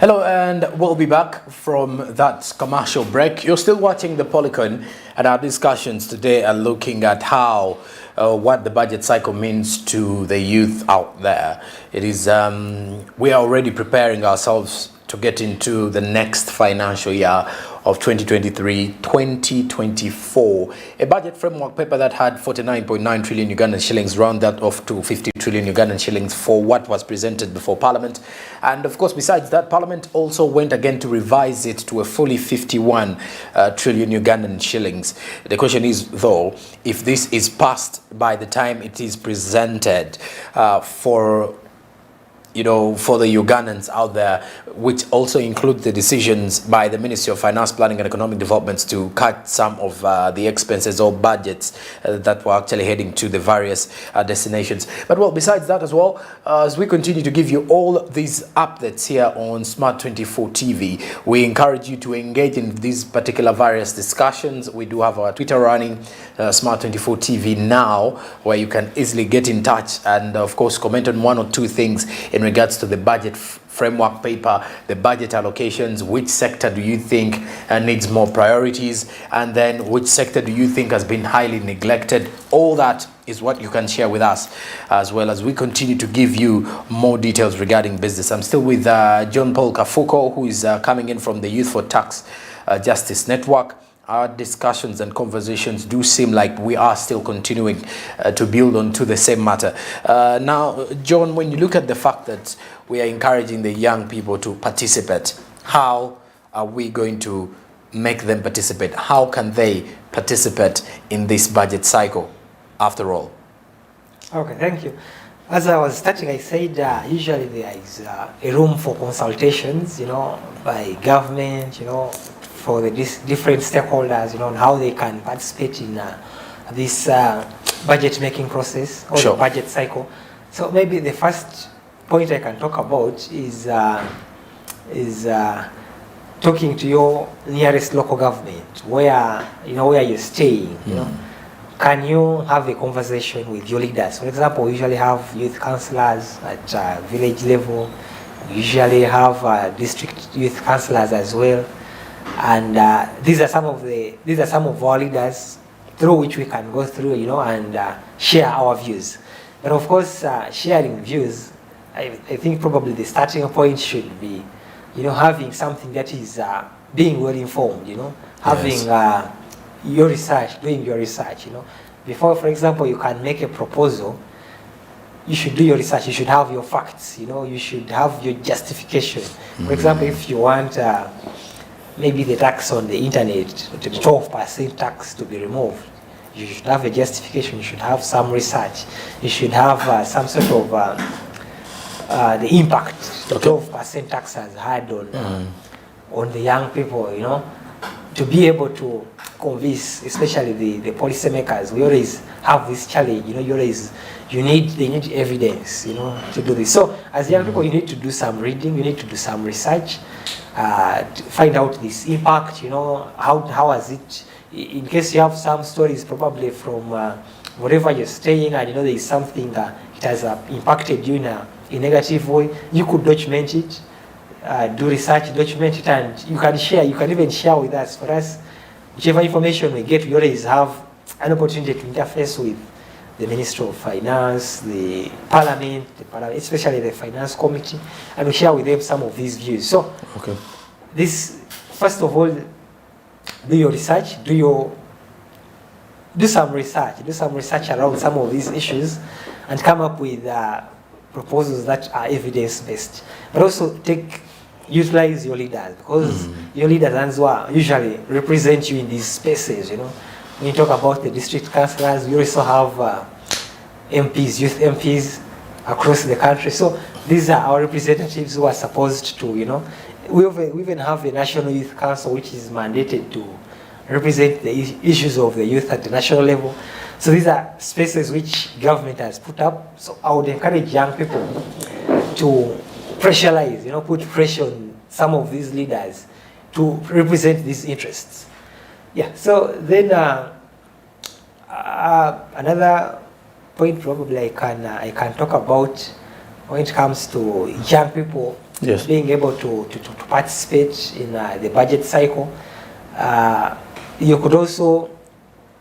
Hello, and we'll be back from that commercial break. You're still watching the Policon, and our discussions today are looking at how what the budget cycle means to the youth out there. It is we are already preparing ourselves to get into the next financial year of 2023-2024. A budget framework paper that had 49.9 trillion Ugandan shillings, round that off to 50 trillion Ugandan shillings for what was presented before Parliament. And of course, besides that, Parliament also went again to revise it to a fully 51 trillion Ugandan shillings. The question is, though, if this is passed by the time it is presented for the Ugandans out there, which also include the decisions by the Ministry of Finance, Planning and Economic Development to cut some of the expenses or budgets that were actually heading to the various destinations. But well, besides that as well, as we continue to give you all these updates here on Smart 24 TV, we encourage you to engage in these particular various discussions. We do have our Twitter running, Smart 24 TV now, where you can easily get in touch and of course comment on one or two things in regards to the budget framework paper, the budget allocations, which sector do you think needs more priorities, and then which sector do you think has been highly neglected. All that is what you can share with us, as well as we continue to give you more details regarding business. I'm still with John Paul Kafuko, who is coming in from the Youth for Tax Justice Network. Our discussions and conversations do seem like we are still continuing to build on to the same matter. Now, John, when you look at the fact that we are encouraging the young people to participate, how are we going to make them participate? How can they participate in this budget cycle after all? Okay, thank you. As I was starting, I said usually there is a room for consultations, by government, for the different stakeholders, on how they can participate in this budget making process or the budget cycle. So maybe the first point I can talk about is talking to your nearest local government, where you're staying. Can you have a conversation with your leaders? For example, we usually have youth councillors at village level. We usually have district youth councillors as well. And these are some of our leaders through which we can go through, and share our views. But of course, sharing views, I think probably the starting point should be, having something that is being well informed, having your research, doing your research, Before, for example, you can make a proposal, you should do your research, you should have your facts, you should have your justification. For example, if you want maybe the tax on the internet, the 12% tax to be removed, you should have a justification, you should have some research, you should have some sort of the impact the 12% tax has had on the young people, to be able to convince, especially the policymakers. We always have this challenge, they need evidence, to do this. So as young people, you need to do some reading, you need to do some research, to find out this impact, how has it, in case you have some stories probably from wherever you're staying, and there is something that it has impacted you in a negative way, you could document it, do research, document it, and you can share, you can even share with us. For us, whichever information we get, we always have an opportunity to interface with the Ministry of Finance, the Parliament, especially the Finance Committee, and we share with them some of these views. So, this, first of all, do your research, do some research around some of these issues, and come up with proposals that are evidence-based. But also utilize your leaders, because your leaders usually represent you in these spaces, When you talk about the district councillors, we also have MPs, youth MPs across the country. So these are our representatives who are supposed to, we even have a National Youth Council which is mandated to represent the issues of the youth at the national level. So these are spaces which government has put up. So I would encourage young people to pressurize, put pressure on some of these leaders to represent these interests. Yeah, so then another point probably I can talk about when it comes to young people Yes. Being able to participate in the budget cycle. You could also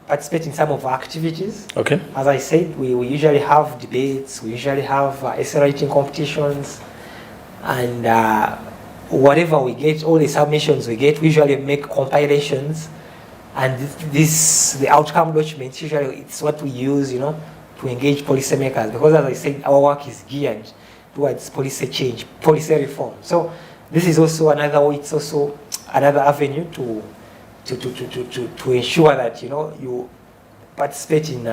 participate in some of our activities. Okay. As I said, we usually have debates, we usually have essay writing competitions, and whatever we get, all the submissions we get, we usually make compilations, and the outcome documents, usually it's what we use, to engage policymakers, because as I said, our work is geared towards policy change, policy reform. So this is also another way, it's also another avenue to ensure that you participate in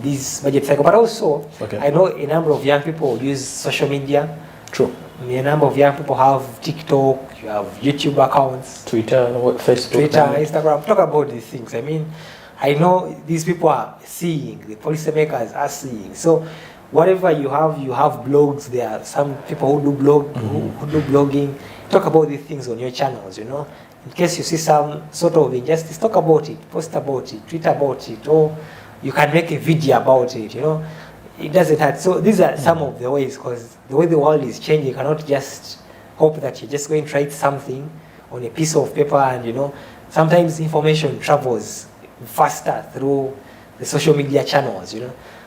this budget cycle. But also, okay. I know a number of young people use social media. True. A number of young people have TikTok, you have YouTube accounts, Twitter, Facebook, Instagram. Talk about these things. I mean, I know these people are seeing, the policymakers are seeing. So whatever you have blogs. There are some people who do who do blogging. Talk about these things on your channels, In case you see some sort of injustice, talk about it, post about it, tweet about it, or you can make a video about it, It doesn't hurt. So these are some of the ways, because the way the world is changing, you cannot just hope that you're just going to write something on a piece of paper and, sometimes information travels faster through the social media channels,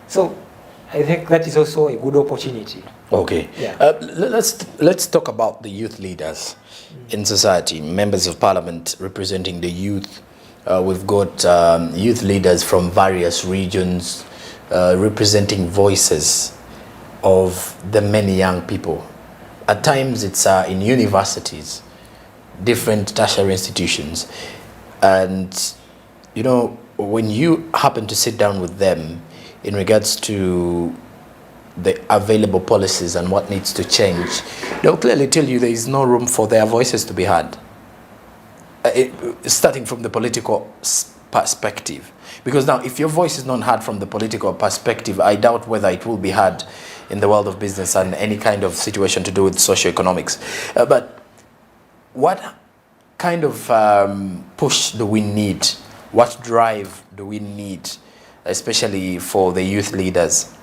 So I think that is also a good opportunity. Okay. Yeah. Let's talk about the youth leaders in society, members of parliament representing the youth. We've got youth leaders from various regions representing voices of the many young people. At times it's in universities, different tertiary institutions. And, when you happen to sit down with them in regards to the available policies and what needs to change, they'll clearly tell you there is no room for their voices to be heard. Starting from the political perspective. Because now, if your voice is not heard from the political perspective, I doubt whether it will be heard in the world of business and any kind of situation to do with socioeconomics. But what kind of push do we need? What drive do we need, especially for the youth leaders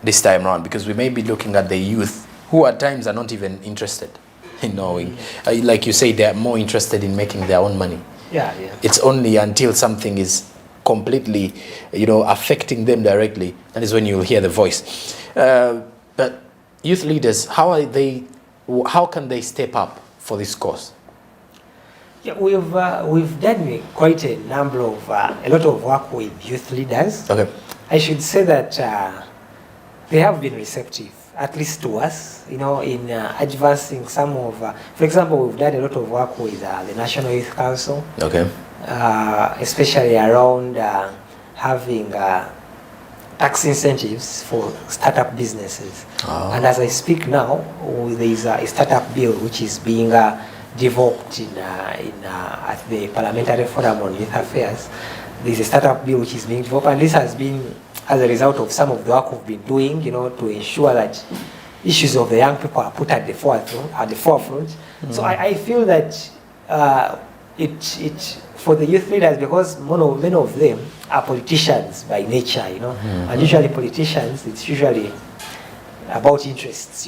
this time around? Because we may be looking at the youth who at times are not even interested in knowing. Like you say, they are more interested in making their own money. Yeah. It's only until something is completely, affecting them directly, that is when you'll hear the voice. But youth leaders, how can they step up for this cause? Yeah, we've done quite a lot of work with youth leaders. Okay. I should say that they have been receptive, at least to us, in advancing some of. For example, we've done a lot of work with the National Youth Council. Okay. Especially around having tax incentives for startup businesses. Oh. And as I speak now, there is a startup bill which is being developed at the Parliamentary Forum on Youth Affairs. There is a startup bill which is being developed, and this has been as a result of some of the work we've been doing, to ensure that issues of the young people are put at the forefront. Mm-hmm. So I feel that it for the youth leaders, because many of them are politicians by nature, Mm-hmm. and usually politicians, it's usually about interests,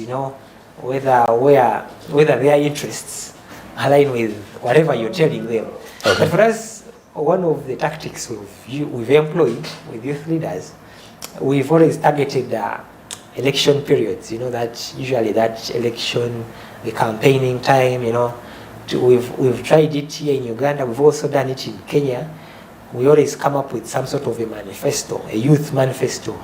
whether their interests align with whatever you're telling them. Okay. But for us, one of the tactics we've employed with youth leaders, we've always targeted election periods, that usually that election, the campaigning time, we've tried it here in Uganda, we've also done it in Kenya. We always come up with some sort of a manifesto, a youth manifesto,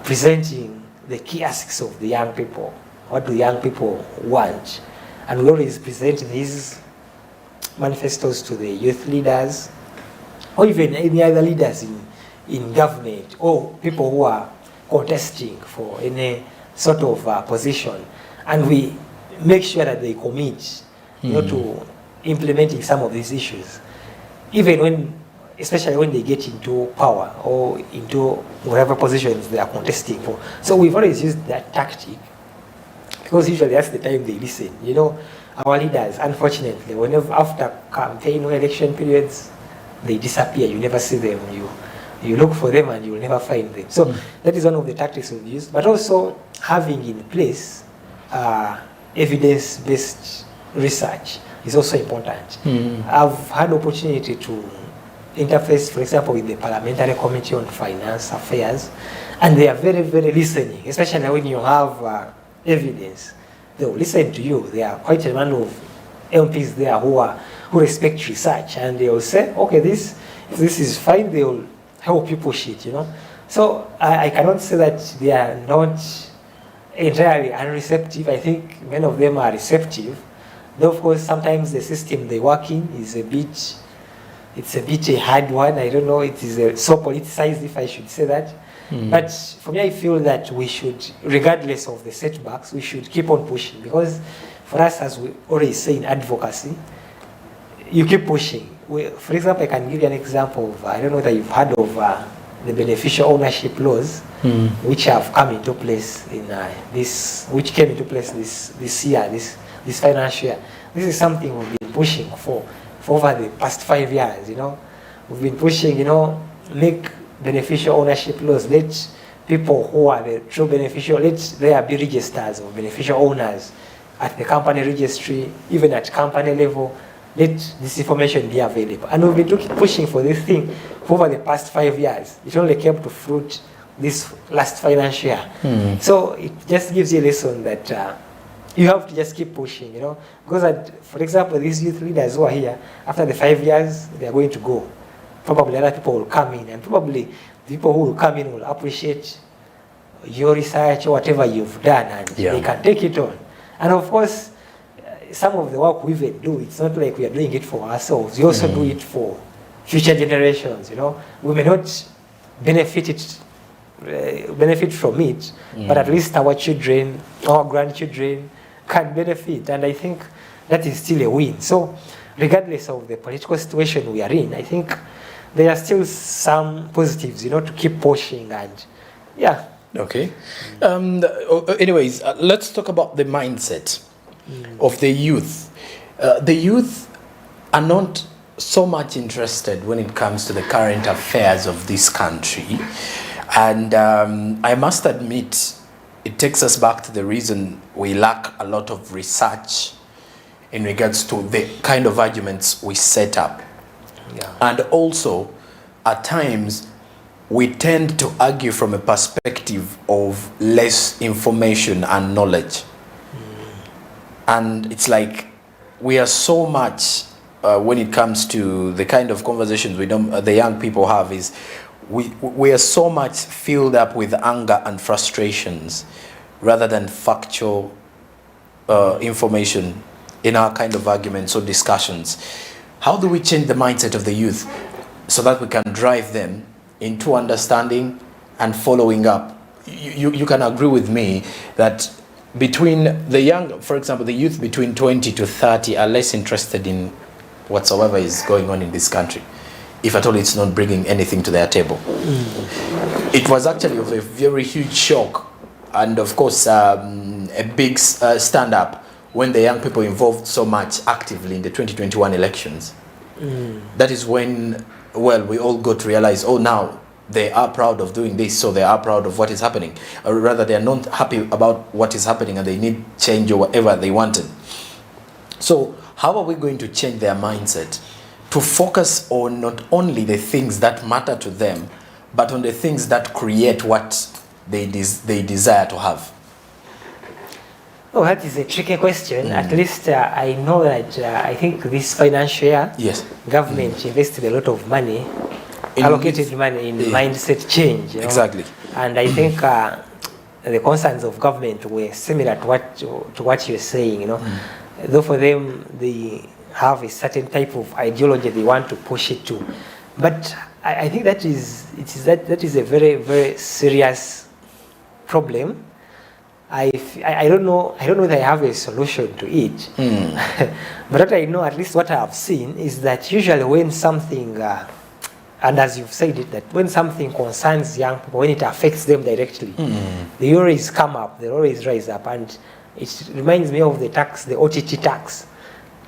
presenting the key aspects of the young people. What do young people want? And we always present these manifestos to the youth leaders, or even any other leaders in government, or people who are contesting for any sort of position. And we make sure that they commit to implementing some of these issues, especially when they get into power or into whatever positions they are contesting for. So we've always used that tactic, because usually that's the time they listen. Our leaders, unfortunately, whenever after campaign or election periods, they disappear. You never see them. You look for them and you will never find them. So that is one of the tactics we've used. But also having in place evidence-based research is also important. I've had opportunity to interface, for example, with the Parliamentary Committee on Finance Affairs, and they are very, very listening, especially when you have evidence. They will listen to you. There are quite a number of MPs there who respect research, and they will say, okay, if this is fine, they will help you push it, you know. So I cannot say that they are not entirely unreceptive. I think many of them are receptive. Though, of course, sometimes the system they work in is a bit a hard one. I don't know, it is so politicized, if I should say that. But for me, I feel that we should, regardless of the setbacks, we should keep on pushing. Because for us, as we always say in advocacy, you keep pushing. For example, I can give you an example of, I don't know whether you've heard of the beneficial ownership laws, which have come into place in which came into place this year, this financial year. This is something we've been pushing for over the past 5 years, you know. We've been pushing, you know, make beneficial ownership laws. Let people who are the true beneficial, let there be registers of beneficial owners at the company registry, even at company level. Let this information be available. And we've been pushing for this thing for over the past 5 years. It only came to fruit this last financial year. So it just gives you a lesson that you have to just keep pushing, you know. Because, for example, these youth leaders who are here, after the 5 years, they are going to go. Probably other people will come in, and probably the people who will come in will appreciate your research or whatever you've done, and they can take it on. And of course, some of the work we even do, it's not like we are doing it for ourselves. We also do it for future generations, you know. We may not benefit from it, but at least our children, our grandchildren can benefit. And I think that is still a win. So regardless of the political situation we are in, I think there are still some positives, you know, to keep pushing. And yeah. Okay. Anyways, let's talk about the mindset of the youth. The youth are not so much interested when it comes to the current affairs of this country. And I must admit, it takes us back to the reason we lack a lot of research in regards to the kind of arguments we set up. And also, at times, we tend to argue from a perspective of less information and knowledge. And it's like we are so much, when it comes to the kind of conversations the young people have, is we are so much filled up with anger and frustrations rather than factual information in our kind of arguments or discussions. How do we change the mindset of the youth so that we can drive them into understanding and following up? You can agree with me that between the young, for example, the youth between 20 to 30 are less interested in whatsoever is going on in this country, if at all it's not bringing anything to their table. It was actually of a very huge shock, and of course a big stand-up when the young people involved so much actively in the 2021 elections. That is when, well, we all got to realize, oh, now they are proud of doing this, so they are proud of what is happening. Or rather, they are not happy about what is happening and they need change or whatever they wanted. So how are we going to change their mindset to focus on not only the things that matter to them, but on the things that create what they desire to have? Oh, that is a tricky question. At least I know that I think this financial year, government invested a lot of money, allocated money in mindset change. You know? Exactly. And I think the concerns of government were similar to what you're saying. You know, though for them they have a certain type of ideology they want to push it to, but I think that is a very, very serious problem. I don't know that I have a solution to it. But what I know, at least what I have seen, is that usually when something, and as you've said it, that when something concerns young people, when it affects them directly, they always come up, they always rise up. And it reminds me of the tax, the OTT tax.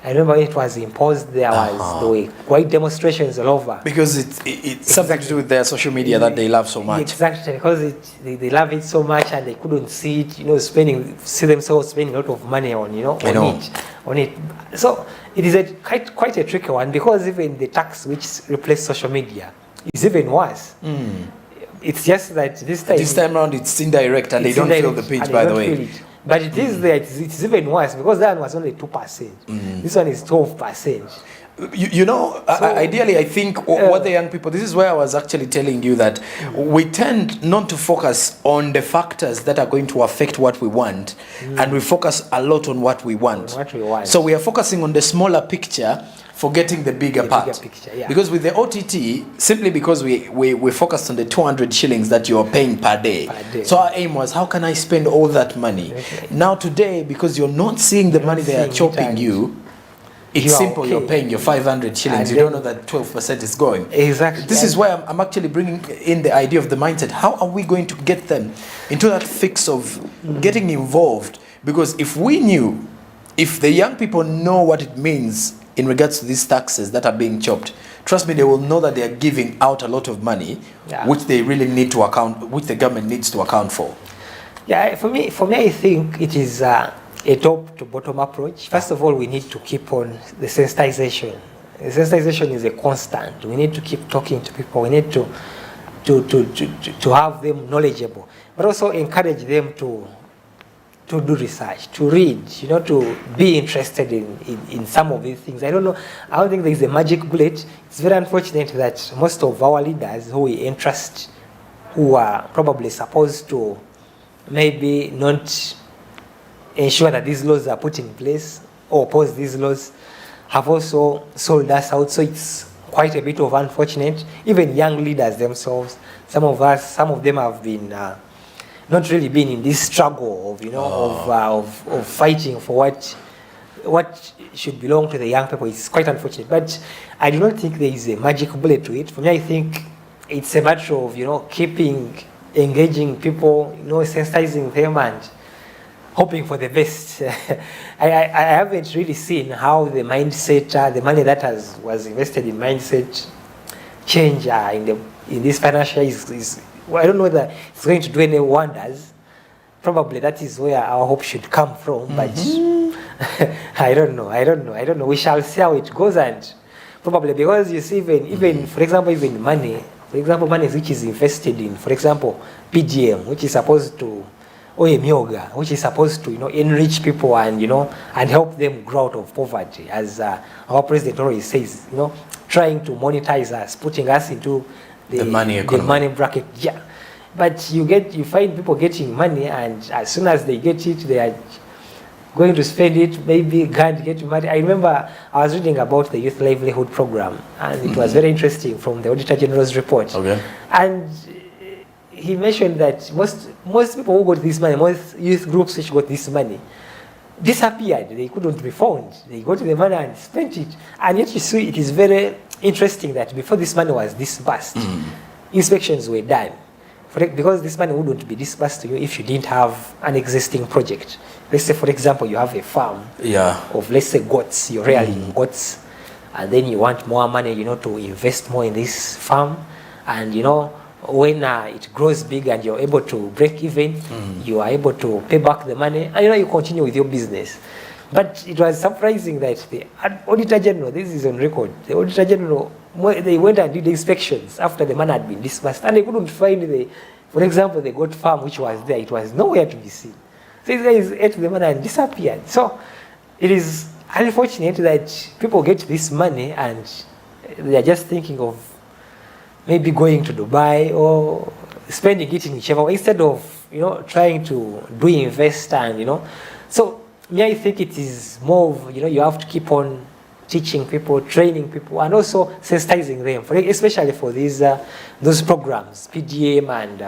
I remember when it was imposed, there were quite demonstrations all over. Because it's something to do with their social media that they love so much. Exactly, because they love it so much and they couldn't see it, see themselves spending a lot of money on, on it. So it is quite a tricky one, because even the tax which replaced social media is even worse. It's just that this time around it's indirect and they don't feel the pinch, by the way. But it is there, it's even worse, because that one was only 2%. This one is 12%. Ideally, I think what the young people, this is where I was actually telling you that we tend not to focus on the factors that are going to affect what we want, and we focus a lot on what we want. So we are focusing on the smaller picture, forgetting the bigger part. Picture, yeah. Because with the OTT, simply because we focused on the 200 shillings that you are paying per day. So our aim was, how can I spend all that money? Okay. Now today, because you're not seeing the money they are chopping you, it's simple, you're paying your 500 shillings. You don't know that 12% is going. Exactly. This is why I'm actually bringing in the idea of the mindset. How are we going to get them into that fix of getting involved? Because if the young people know what it means in regards to these taxes that are being chopped, trust me, they will know that they are giving out a lot of money, which they really need to account, which the government needs to account for. Yeah, for me, I think it is a top to bottom approach. First of all, we need to keep on the sensitization. The sensitization is a constant. We need to keep talking to people. We need to have them knowledgeable, but also encourage them to do research, to read, to be interested in some of these things. I don't think there is a magic bullet. It's very unfortunate that most of our leaders who we entrust, who are probably supposed to maybe not ensure that these laws are put in place or oppose these laws, have also sold us out. So it's quite a bit of unfortunate. Even young leaders themselves, some of them have been not really been in this struggle of fighting for what should belong to the young people. It's quite unfortunate, but I do not think there is a magic bullet to it. For me, I think it's a matter of engaging people, sensitizing them and hoping for the best. I haven't really seen how the mindset, the money that was invested in mindset change in this financial year is I don't know whether it's going to do any wonders. Probably that is where our hope should come from, but I don't know. We shall see how it goes, and probably because you see, even for example, money which is invested in, for example, PGM, which is supposed to, or Myoga, which is supposed to enrich people and and help them grow out of poverty, as our president always says, trying to monetize us, putting us into the money bracket. Yeah, but you find people getting money, and as soon as they get it, they are going to spend it. Maybe can't get money. I remember I was reading about the Youth Livelihood Program, and it was very interesting from the Auditor General's report. Okay. And he mentioned that most people who got this money, most youth groups which got this money, disappeared. They couldn't be found. They got the money and spent it. And yet you see, it is very interesting that before this money was disbursed, inspections were done. Because this money wouldn't be disbursed to you if you didn't have an existing project. Let's say, for example, you have a farm of, let's say, goats. You're rearing goats, and then you want more money, to invest more in this farm. And, when it grows big and you're able to break even, you are able to pay back the money, and you continue with your business. But it was surprising that the Auditor General, this is on record, the Auditor General, they went and did inspections after the money had been disbursed, and they couldn't find for example, the goat farm which was there. It was nowhere to be seen. So these guys ate the money and disappeared. So it is unfortunate that people get this money and they are just thinking of maybe going to Dubai or spending it in whichever way, instead of trying to invest and So I think it is more of you have to keep on teaching people, training people, and also sensitizing them, especially for those programs, PDM and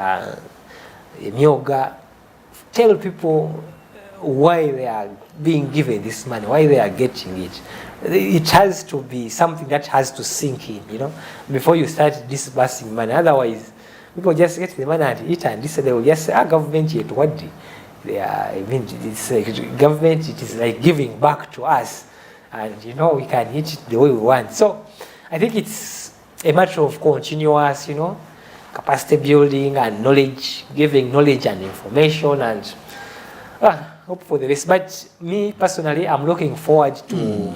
Myoga. Tell people why they are being given this money, why they are getting it. It has to be something that has to sink in, before you start disbursing money. Otherwise, people just get the money and eat, and they will just say, government yet, what do it's like government, it is like giving back to us. and we can hit it the way we want. So I think it's a matter of continuous, capacity building and giving knowledge and information, and hope for the best. But me personally, I'm looking forward to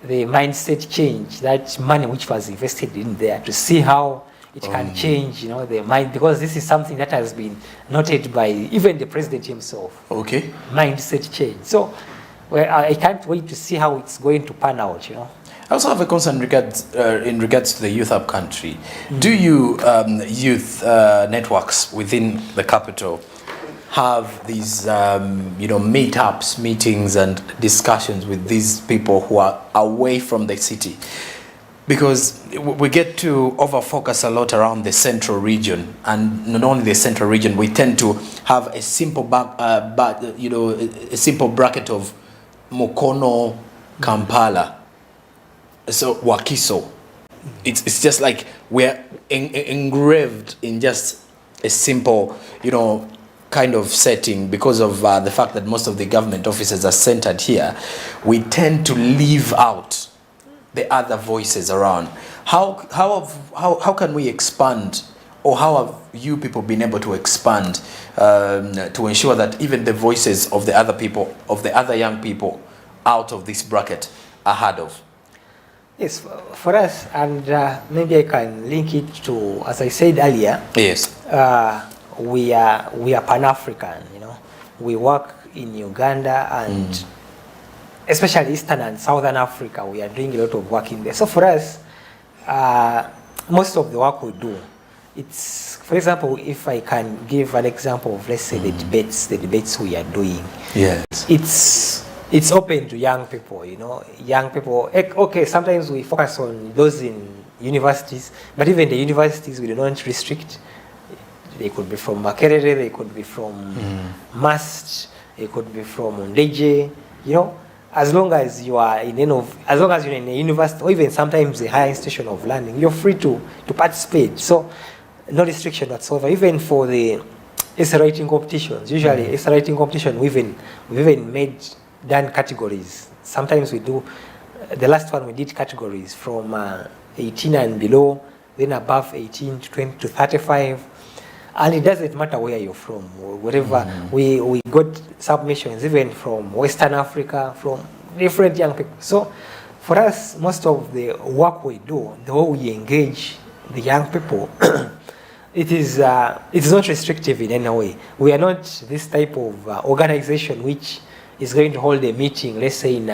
the mindset change, that money which was invested in there, to see how it can change, the mind, because this is something that has been noted by even the president himself. Okay. Mindset change. So, I can't wait to see how it's going to pan out. I also have a concern in regards to the youth up country. Do you youth networks within the capital have these meetups, meetings, and discussions with these people who are away from the city? Because we get to over-focus a lot around the central region, and not only the central region, we tend to have a simple a simple bracket of Mukono, Kampala, so Wakiso. It's just like we're engraved in just a simple, kind of setting because of the fact that most of the government offices are centered here. We tend to leave out the other voices around. How can we expand, or how have you people been able to expand to ensure that even the voices of the other people, of the other young people out of this bracket, are heard of? Yes, for us, and maybe I can link it to, as I said earlier. Yes. We are Pan-African. We work in Uganda and especially Eastern and Southern Africa. We are doing a lot of work in there. So for us, most of the work we do, it's, for example, if I can give an example of, let's say, the debates we are doing. Yes. It's open to young people, young people. Okay, sometimes we focus on those in universities, but even the universities we do not restrict. They could be from Makerere, they could be from MAST, they could be from Undeje, as long as you are as long as you're in a university, or even sometimes a higher institution of learning, you're free to participate. So no restriction whatsoever. Even for the essay writing competitions, usually essay writing competition, we've even done categories. Sometimes we do. The last one we did categories from 18 and below, then above 18 to 20 to 35. And it doesn't matter where you're from, or wherever. We got submissions even from Western Africa, from different young people. So for us, most of the work we do, the way we engage the young people, it's not restrictive in any way. We are not this type of organization which is going to hold a meeting, let's say in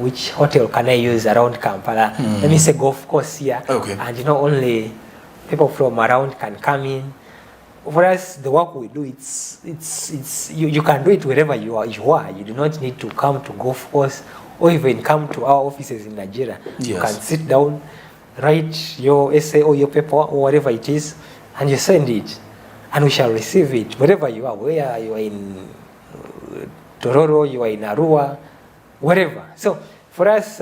which hotel can I use around Kampala? Let me say golf course here. Okay. And only people from around can come in. For us, the work we do, you can do it wherever you are. You do not need to come to golf course or even come to our offices in Nigeria. Yes. You can sit down, write your essay or your paper or whatever it is, and you send it, and we shall receive it wherever you are. Whether you are in Tororo, you are in Arua, wherever. So for us,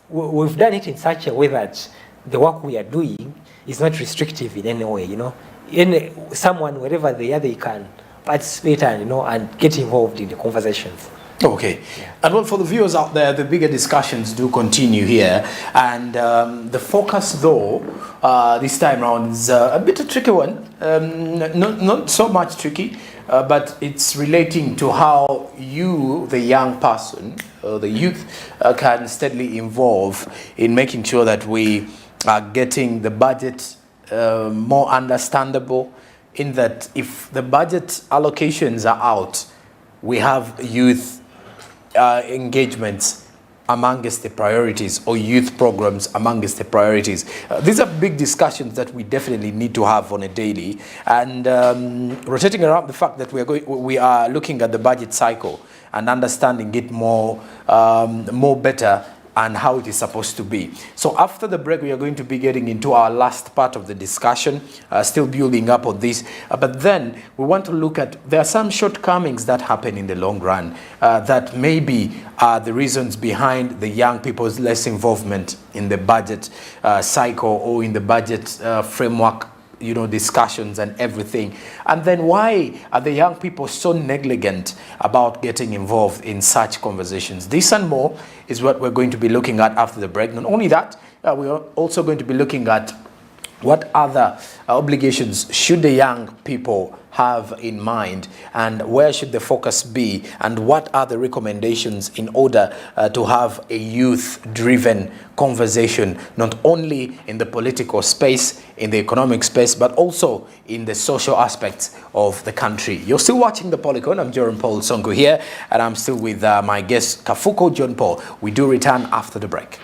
we've done it in such a way that the work we are doing is not restrictive in any way. Someone, wherever they are, they can participate and get involved in the conversations. Okay. Yeah. And well, for the viewers out there, the bigger discussions do continue here. And the focus, though, this time around is a bit a tricky one. Not so much tricky, but it's relating to how you, the young person, the youth, can steadily involve in making sure that we are getting the budget more understandable, in that if the budget allocations are out, we have youth engagements amongst the priorities, or youth programs amongst the priorities. These are big discussions that we definitely need to have on a daily, and rotating around the fact that we are looking at the budget cycle and understanding it more better and how it is supposed to be. So after the break, we are going to be getting into our last part of the discussion, still building up on this. But then we want to look at, there are some shortcomings that happen in the long run that maybe are the reasons behind the young people's less involvement in the budget cycle or in the budget framework discussions and everything. And then why are the young people so negligent about getting involved in such conversations? This and more is what we're going to be looking at after the break. Not only that, we're also going to be looking at what other obligations should the young people have in mind, and where should the focus be, and what are the recommendations in order to have a youth-driven conversation, not only in the political space, in the economic space, but also in the social aspects of the country. You're still watching the Policon. I'm Jerome Paul Sonko here, and I'm still with my guest Kafuko John Paul. We do return after the break.